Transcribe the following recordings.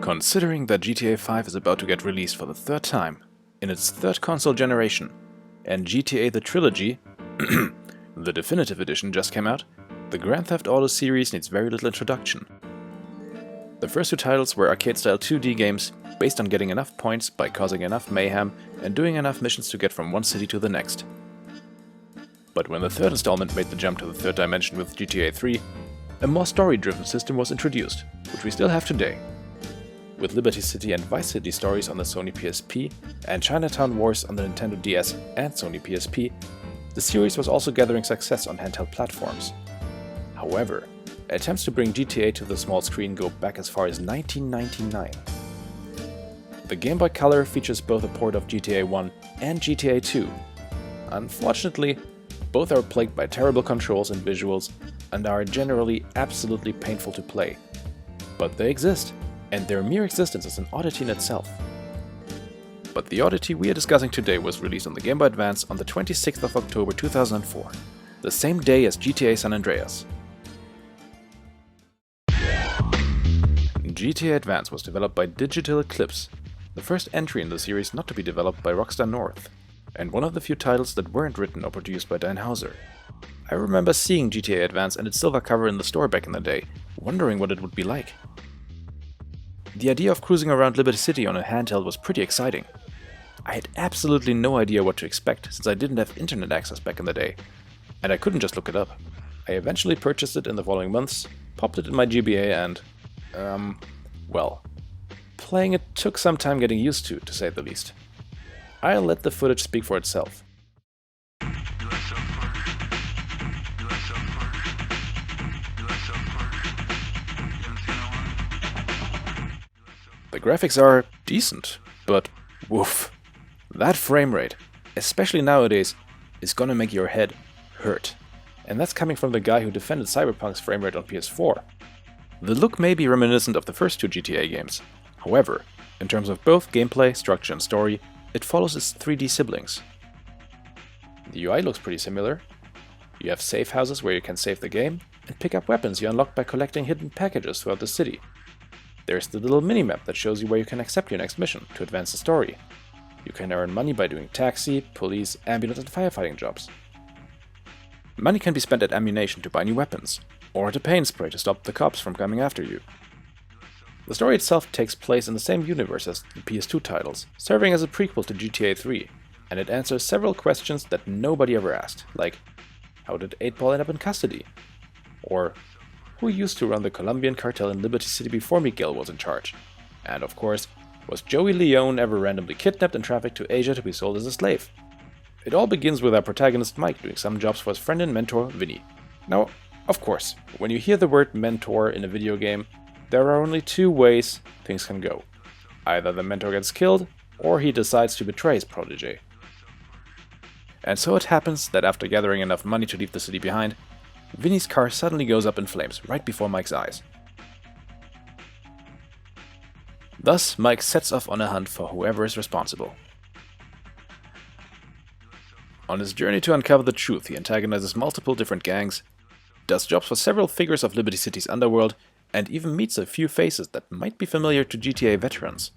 Considering that GTA 5 is about to get released for the third time, in its third console generation, and GTA the Trilogy, the definitive edition, just came out, the Grand Theft Auto series needs very little introduction. The first two titles were arcade-style 2D games based on getting enough points by causing enough mayhem and doing enough missions to get from one city to the next. But when the third installment made the jump to the third dimension with GTA 3, a more story-driven system was introduced, which we still have today. With Liberty City and Vice City stories on the Sony PSP and Chinatown Wars on the Nintendo DS and Sony PSP, the series was also gathering success on handheld platforms. However, attempts to bring GTA to the small screen go back as far as 1999. The Game Boy Color features both a port of GTA 1 and GTA 2. Unfortunately, both are plagued by terrible controls and visuals and are generally absolutely painful to play. But they exist, and their mere existence is an oddity in itself. But the oddity we are discussing today was released on the Game Boy Advance on the 26th of October 2004, the same day as GTA San Andreas. GTA Advance was developed by Digital Eclipse, the first entry in the series not to be developed by Rockstar North, and one of the few titles that weren't written or produced by Dan Houser. I remember seeing GTA Advance and its silver cover in the store back in the day, wondering what it would be like. The idea of cruising around Liberty City on a handheld was pretty exciting. I had absolutely no idea what to expect since I didn't have internet access back in the day, and I couldn't just look it up. I eventually purchased it in the following months, popped it in my GBA and, well, playing it took some time getting used to say the least. I'll let the footage speak for itself. The graphics are decent, but woof. That frame rate, especially nowadays, is gonna make your head hurt. And that's coming from the guy who defended Cyberpunk's frame rate on PS4. The look may be reminiscent of the first two GTA games. However, in terms of both gameplay, structure and story, it follows its 3D siblings. The UI looks pretty similar. You have safe houses where you can save the game and pick up weapons you unlock by collecting hidden packages throughout the city. There's the little minimap that shows you where you can accept your next mission to advance the story. You can earn money by doing taxi, police, ambulance and firefighting jobs. Money can be spent at ammunition to buy new weapons, or at a paint spray to stop the cops from coming after you. The story itself takes place in the same universe as the PS2 titles, serving as a prequel to GTA 3, and it answers several questions that nobody ever asked, like, how did 8-Ball end up in custody? Or, who used to run the Colombian cartel in Liberty City before Miguel was in charge? And of course, was Joey Leone ever randomly kidnapped and trafficked to Asia to be sold as a slave? It all begins with our protagonist Mike doing some jobs for his friend and mentor, Vinny. Now, of course, when you hear the word mentor in a video game, there are only two ways things can go. Either the mentor gets killed, or he decides to betray his protege. And so it happens that after gathering enough money to leave the city behind, Vinny's car suddenly goes up in flames right before Mike's eyes. Thus, Mike sets off on a hunt for whoever is responsible. On his journey to uncover the truth, he antagonizes multiple different gangs, does jobs for several figures of Liberty City's underworld, and even meets a few faces that might be familiar to GTA veterans.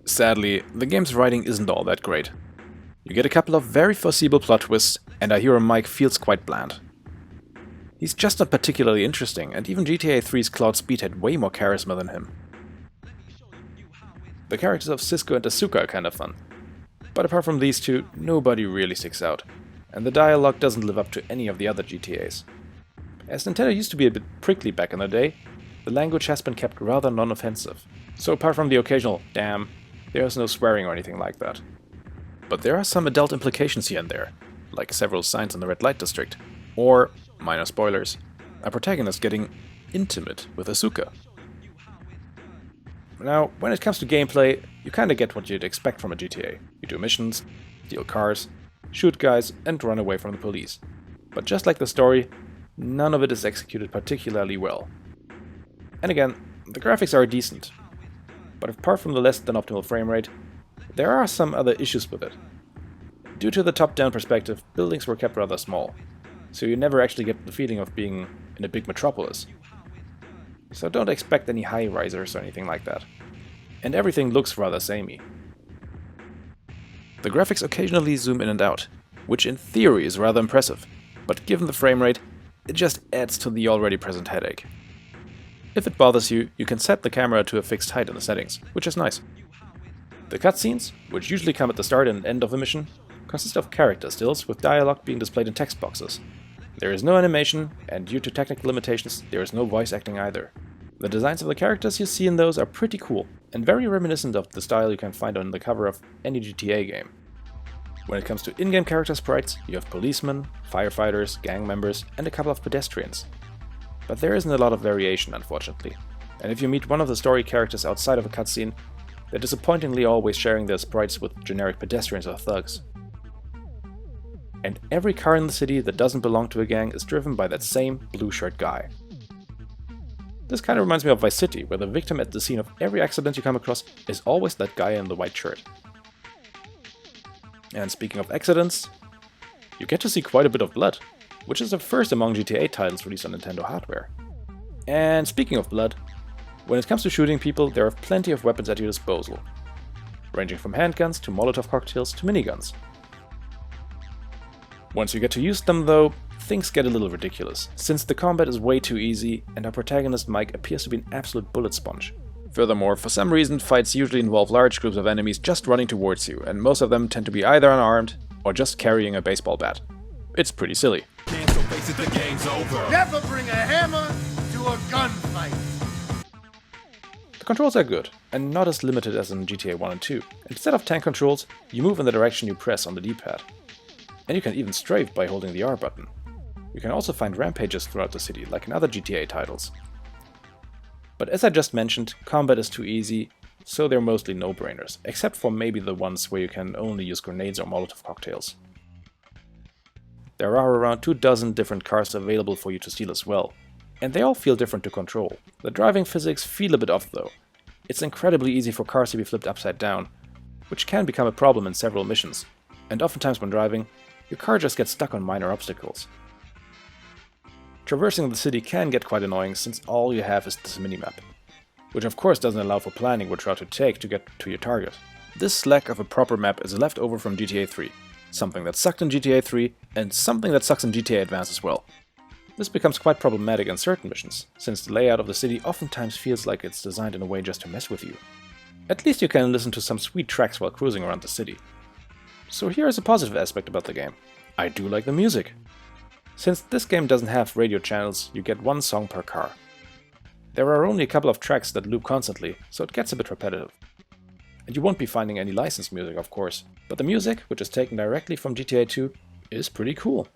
Sadly, the game's writing isn't all that great. You get a couple of very foreseeable plot twists, and our hero Mike feels quite bland. He's just not particularly interesting, and even GTA 3's Cloud Speed had way more charisma than him. The characters of Cisco and Asuka are kind of fun, but apart from these two, nobody really sticks out, and the dialogue doesn't live up to any of the other GTAs. As Nintendo used to be a bit prickly back in the day, the language has been kept rather non-offensive, so apart from the occasional damn, there's no swearing or anything like that. But there are some adult implications here and there, like several signs in the red light district, or, minor spoilers, a protagonist getting intimate with Asuka. Now, when it comes to gameplay, you kinda get what you'd expect from a GTA. You do missions, steal cars, shoot guys, and run away from the police. But just like the story, none of it is executed particularly well. And again, the graphics are decent, but apart from the less than optimal frame rate, there are some other issues with it. Due to the top-down perspective, buildings were kept rather small, so you never actually get the feeling of being in a big metropolis. So don't expect any high-risers or anything like that. and everything looks rather samey. The graphics occasionally zoom in and out, which in theory is rather impressive, but given the frame rate, it just adds to the already present headache. If it bothers you, you can set the camera to a fixed height in the settings, which is nice. The cutscenes, which usually come at the start and end of a mission, consist of character stills with dialogue being displayed in text boxes. There is no animation, and due to technical limitations, there is no voice acting either. The designs of the characters you see in those are pretty cool, and very reminiscent of the style you can find on the cover of any GTA game. When it comes to in-game character sprites, you have policemen, firefighters, gang members, and a couple of pedestrians. But there isn't a lot of variation, unfortunately, and if you meet one of the story characters outside of a cutscene, they're disappointingly always sharing their sprites with generic pedestrians or thugs. And every car in the city that doesn't belong to a gang is driven by that same blue shirt guy. This kind of reminds me of Vice City, where the victim at the scene of every accident you come across is always that guy in the white shirt. And speaking of accidents, you get to see quite a bit of blood, which is the first among GTA titles released on Nintendo hardware. And speaking of blood, when it comes to shooting people, there are plenty of weapons at your disposal, ranging from handguns to Molotov cocktails to miniguns. Once you get to use them though, things get a little ridiculous, since the combat is way too easy and our protagonist Mike appears to be an absolute bullet sponge. Furthermore, for some reason fights usually involve large groups of enemies just running towards you, and most of them tend to be either unarmed or just carrying a baseball bat. It's pretty silly. Never bring a hammer to a gunfight. The controls are good, and not as limited as in GTA 1 and 2. Instead of tank controls, you move in the direction you press on the D-pad. And you can even strafe by holding the R button. You can also find rampages throughout the city, like in other GTA titles. But as I just mentioned, combat is too easy, so they're mostly no-brainers, except for maybe the ones where you can only use grenades or Molotov cocktails. There are around 24 different cars available for you to steal as well, and they all feel different to control. The driving physics feel a bit off though. It's incredibly easy for cars to be flipped upside down, which can become a problem in several missions, and oftentimes when driving, your car just gets stuck on minor obstacles. Traversing the city can get quite annoying since all you have is this minimap, which of course doesn't allow for planning which route to take to get to your target. This lack of a proper map is left over from GTA 3, something that sucked in GTA 3 and something that sucks in GTA Advance as well. This becomes quite problematic in certain missions, since the layout of the city oftentimes feels like it's designed in a way just to mess with you. At least you can listen to some sweet tracks while cruising around the city. So here is a positive aspect about the game. I do like the music. Since this game doesn't have radio channels, you get one song per car. There are only a couple of tracks that loop constantly, so it gets a bit repetitive. And you won't be finding any licensed music, of course, but the music, which is taken directly from GTA 2, is pretty cool.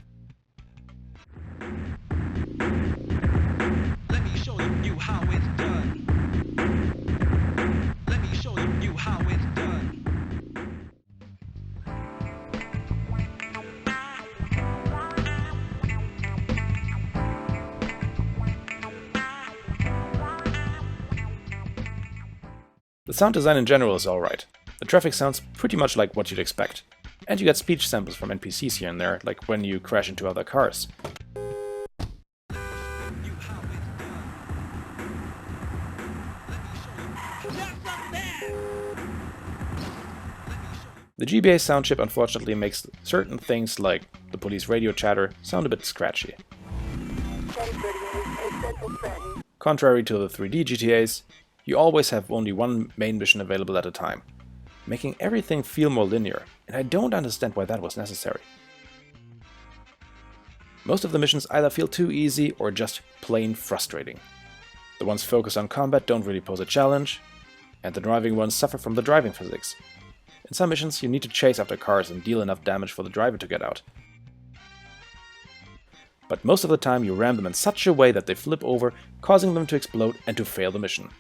Let me show you how it's done. Let me show you how it's done. The sound design in general is alright. The traffic sounds pretty much like what you'd expect. And you get speech samples from NPCs here and there, like when you crash into other cars. The Gba Sound Chip unfortunately makes certain things like the police radio chatter sound a bit scratchy. Contrary to the 3D GTAs, you always have only one main mission available at a time, making everything feel more linear, and I don't understand why that was necessary. Most of the missions either feel too easy or just plain frustrating. The ones focused on combat don't really pose a challenge, and the driving ones suffer from the driving physics. In some missions you need to chase after cars and deal enough damage for the driver to get out. But most of the time you ram them in such a way that they flip over, causing them to explode and to fail the mission.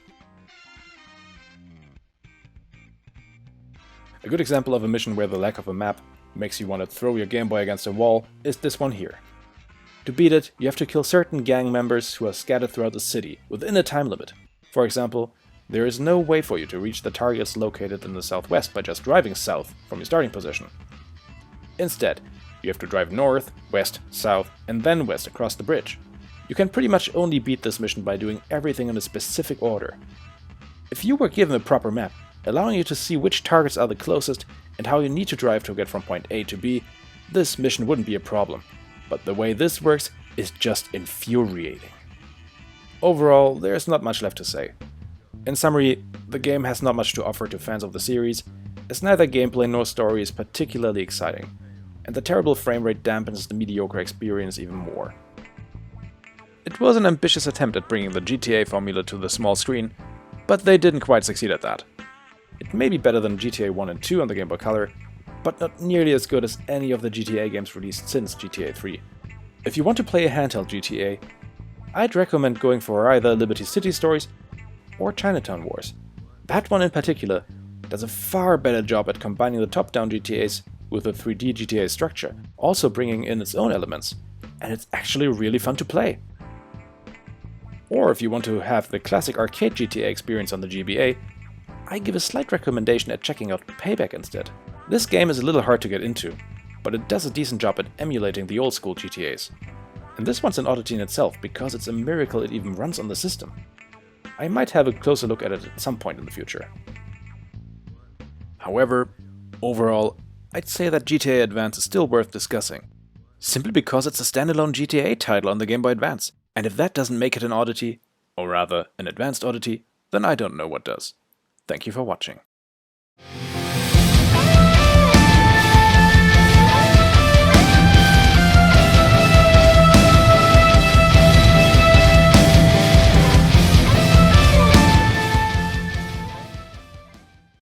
A good example of a mission where the lack of a map makes you want to throw your Game Boy against a wall is this one here. To beat it, you have to kill certain gang members who are scattered throughout the city, within a time limit. For example, there is no way for you to reach the targets located in the southwest by just driving south from your starting position. Instead, you have to drive north, west, south, and then west across the bridge. You can pretty much only beat this mission by doing everything in a specific order. If you were given a proper map, allowing you to see which targets are the closest and how you need to drive to get from point A to B, this mission wouldn't be a problem. But the way this works is just infuriating. Overall, there's not much left to say. In summary, the game has not much to offer to fans of the series, as neither gameplay nor story is particularly exciting, and the terrible framerate dampens the mediocre experience even more. It was an ambitious attempt at bringing the GTA formula to the small screen, but they didn't quite succeed at that. It may be better than GTA 1 and 2 on the Game Boy Color, but not nearly as good as any of the GTA games released since GTA 3. If you want to play a handheld GTA, I'd recommend going for either Liberty City Stories or Chinatown Wars. That one in particular does a far better job at combining the top-down GTAs with the 3D GTA structure, also bringing in its own elements, and it's actually really fun to play. Or if you want to have the classic arcade GTA experience on the GBA, I give a slight recommendation at checking out Payback instead. This game is a little hard to get into, but it does a decent job at emulating the old school GTAs. And this one's an oddity in itself because it's a miracle it even runs on the system. I might have a closer look at it at some point in the future. However, overall, I'd say that GTA Advance is still worth discussing, simply because it's a standalone GTA title on the Game Boy Advance, and if that doesn't make it an oddity, or rather an advanced oddity, then I don't know what does. Thank you for watching.